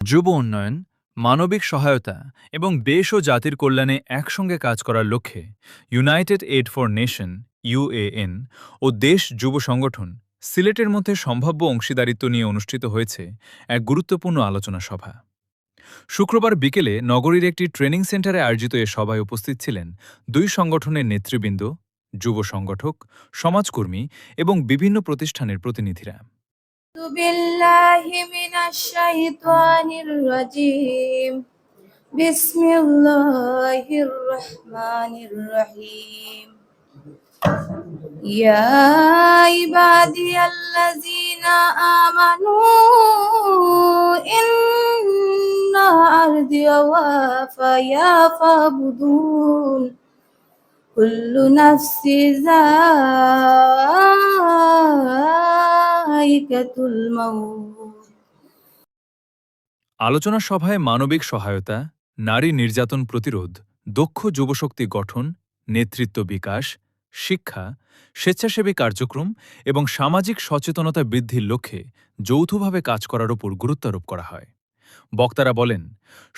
যুব উন্নয়ন, মানবিক সহায়তা এবং দেশ ও জাতির কল্যাণে একসঙ্গে কাজ করার লক্ষ্যে United Aid for Nation UAN ও দেশ যুব সংগঠন সিলেটের মধ্যে সম্ভাব্য অংশীদারিত্ব নিয়ে অনুষ্ঠিত হয়েছে এক গুরুত্বপূর্ণ আলোচনা সভা। শুক্রবার বিকেলে নগরীর একটি ট্রেনিং সেন্টারে আয়োজিত এ সভায় উপস্থিত ছিলেন দুই সংগঠনের নেতৃবৃন্দ, যুব সংগঠক, সমাজকর্মী এবং বিভিন্ন প্রতিষ্ঠানের প্রতিনিধিরা। بالله من الشيطان الرجيم بسم الله الرحمن الرحيم يا عبادي الذين آمنوا إن أرضي وافيا فاعبدون كل نفس যায়িকাতুল মাউত। আলোচনা সভায় মানবিক সহায়তা, নারী নির্যাতন প্রতিরোধ, দক্ষ যুবশক্তি গঠন, নেতৃত্ব বিকাশ, শিক্ষা, স্বেচ্ছাসেবী কার্যক্রম এবং সামাজিক সচেতনতা বৃদ্ধির লক্ষ্যে যৌথভাবে কাজ করার উপর গুরুত্বারোপ করা হয়। বক্তারা বলেন,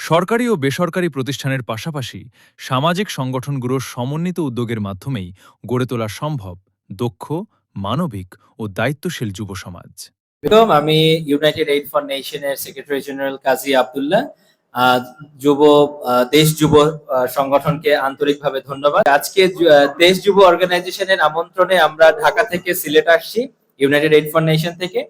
সরকারি ও বেসরকারি প্রতিষ্ঠানের পাশাপাশি সামাজিক সংগঠনগুলোর সমন্বিত উদ্যোগের মাধ্যমেই গড়ে তোলা সম্ভব দক্ষ, মানবিক ও দায়িত্বশীল যুব সমাজ। আমি ইউনাইটেড এইড ফর নেশনের সেক্রেটারি জেনারেল কাজী আব্দুল্লাহ। দেশ যুব সংগঠনকে আন্তরিকভাবে ধন্যবাদ। আজকে দেশ যুব অর্গানাইজেশনের আমন্ত্রণে আমরা ঢাকা থেকে সিলেট আসছি, ইউনাইটেড এইড ফর নেশন থেকে।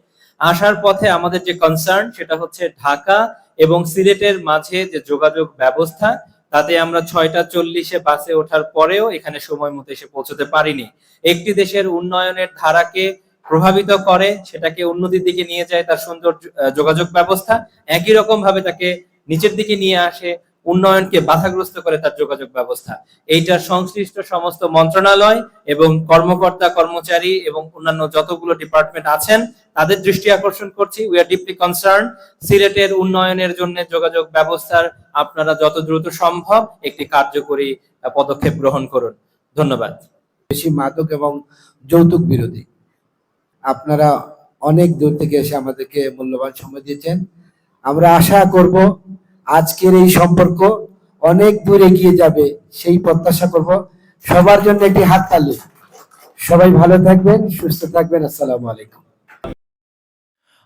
আসার পথে আমাদের যে কনসার্ন সেটা হচ্ছে ঢাকা এবং সিলেটের মাঝে যে যোগাযোগ ব্যবস্থা, তাতে আমরা 6:40 বাসে ওঠার পরেও এখানে সময় মতো এসে পৌঁছতে পারিনি। একটি দেশের উন্নয়নের ধারাকে প্রভাবিত করে, সেটাকে উন্নতির দিকে নিয়ে যায় তার সুন্দর যোগাযোগ ব্যবস্থা, একই রকম ভাবে তাকে নিচের দিকে নিয়ে আসে, উন্নয়নকে বাধাগ্রস্ত করে তার যোগাযোগ ব্যবস্থা। এইটার সংশ্লিষ্ট সমস্ত মন্ত্রণালয় এবং কর্মকর্তা কর্মচারী এবং অন্যান্য যতগুলো ডিপার্টমেন্ট আছেন তাদের দৃষ্টি আকর্ষণ করছি। উই আর ডিপলি কনসার্ন সিলেটের উন্নয়নের জন্য যোগাযোগ ব্যবস্থার আপনারা যত দ্রুত সম্ভব একটি কার্যকরী পদক্ষেপ গ্রহণ করুন। ধন্যবাদ। বেশি মাদক এবং যৌতুক বিরোধী, আপনারা অনেক দূর থেকে এসে আমাদেরকে মূল্যবান সময় দিয়েছেন। আমরা আশা করব আজকের এই সম্পর্ক অনেক দূর এগিয়ে যাবে, সেই প্রত্যাশা করব। সবার জন্য একটি হাততালি। সবাই ভালো থাকবেন, সুস্থ থাকবেন। আসসালামু আলাইকুম।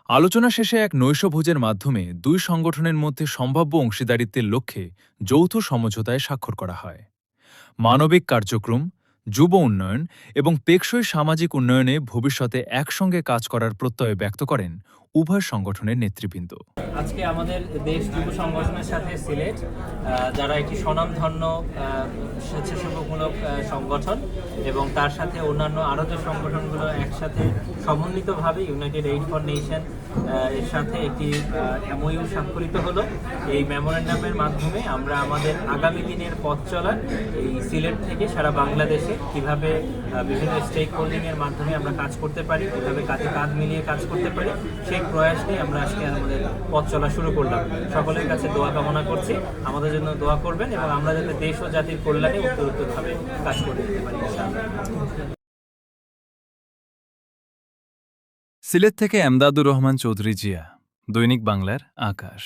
আলোচনা শেষে এক নৈশভোজের মাধ্যমে দুই সংগঠনের মধ্যে সম্ভাব্য অংশীদারিত্বের লক্ষ্যে যৌথ সমঝোতায় স্বাক্ষর করা হয়। মানবিক কার্যক্রম, যুব উন্নয়ন এবং টেকসই সামাজিক উন্নয়নে ভবিষ্যতে একসঙ্গে কাজ করার প্রত্যয় ব্যক্ত করেন উভয় সংগঠনের নেতৃবৃন্দ। আজকে আমাদের দেশ যুব সংগঠনের সাথে সিলেট, যারা একটি স্বনামধন্য স্বেচ্ছাসেবকমূলক সংগঠন, এবং তার সাথে অন্যান্য আরও যে সংগঠনগুলো একসাথে সমন্বিতভাবে ইউনাইটেড এইড ফর নেশন এর সাথে একটি এমওইউ স্বাক্ষরিত হলো। এই মেমোরেন্ডামের মাধ্যমে আমরা আমাদের আগামী দিনের পথ চলার এই সিলেট থেকে সারা বাংলাদেশে কিভাবে বিভিন্ন স্টেক হোল্ডিং এর মাধ্যমে আমরা কাজ করতে পারি, কিভাবে কাজে কাঁধ মিলিয়ে কাজ করতে পারি, সেই প্রয়াস নিয়ে আমরা আজকে আমাদের পথ চলা শুরু করলাম। সকলের কাছে দোয়া কামনা করছি, আমাদের জন্য দোয়া করবেন এবং আমরা যাতে দেশ ও জাতির কল্যাণে উত্তরোত্তরভাবে কাজ করে দিতে পারি। সিলেট থেকে এমদাদুর রহমান চৌধুরী জিয়া, দৈনিক বাংলার আকাশ।